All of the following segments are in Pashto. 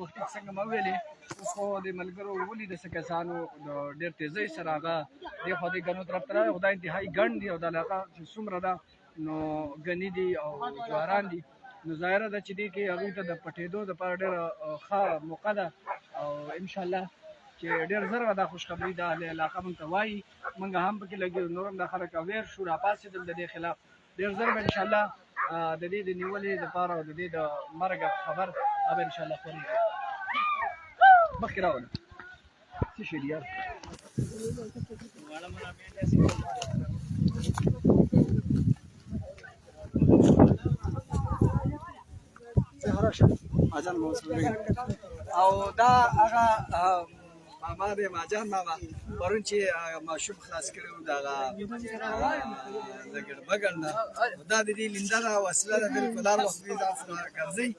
مخکې څنګه مو ویلې اوس خو د ملګرو ولیده څه کسانو د ډېر تېزۍ سره هغه دې خوا دې ګنو طرف ته راغی خو دا انتهایي ګڼ دي او دا علاقه چې څومره ده نو ګني دي او جواران دي نو ظاهره ده چې دې کې هغوی ته د پټېدو دپاره ډېره ښه موقع ده او انشاءالله چې ډېر زر به دا خوشخبري دا اهل علاقه موږ ته وایي موږ هم پکې لګېږو نور هم دا خلک اویر شو راپاڅېدل د دې خلاف ډېر زر به انشاءالله د دې د نیولې دپاره او د دې د مرګ خبر هغه انشاءالله خپرېږي مخکې راوله څه شي دي یار او دا هغه ماما دی ماجان ماما پرون چې ماشوم خلاص کړی و د هغه د ګډبګړ نه دا د دې لنده ده وسله ده بالکل هر وخت دوی ځان سره ګرځوي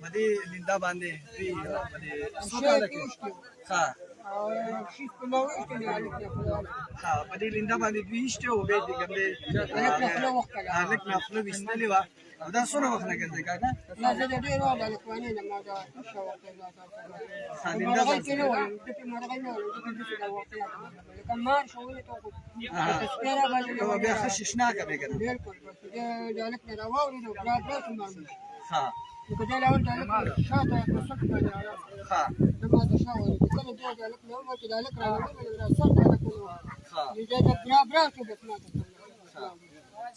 په دې لنده باندې دوی په دې څو کاله کې ښه په دې لنده باندې دوی ایستی و بیا دې ګمدې هلک نه خوله ویستلې وه او دا څومره وخت نه ګرځې کاکا لا زه د ډېر وخت هلکوانې نه ما دا ښه وخت مرغۍ کې نه ویم ځکه مرغۍ نه ویم ځکه داسې دا واقعیت لکه مار ښوونې ته تسپې راباندې بیا ښه ششناکه بې که نه بلکل د هلک نه راواورېد او برا برا شو مار ښه نو که دی لاول د هلک شاته په سټ باندې ښه زه ما ته شا ورېد کله دی د هلک نه ومه چې د هلک راولېږل را سر د هلک نه وم نو دی ته برا برا شو بس ما ته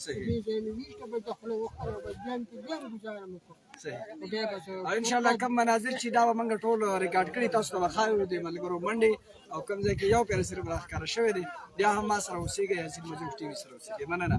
صحیح ویشته به د خوله وخوړه بس بیا مې بیا مې ګزاره مې وکړه او انشاءالله کم مناظر چې دا به موږ ټول ریکارډ کړي تاسو ته به ښایو د ملګرو منډې او کوم ځای کې یو پیر صرف راښکاره شوی دی بیا هم ما سره اوسېږئ حسین مجوب ټي وي سره اوسېږئ مننه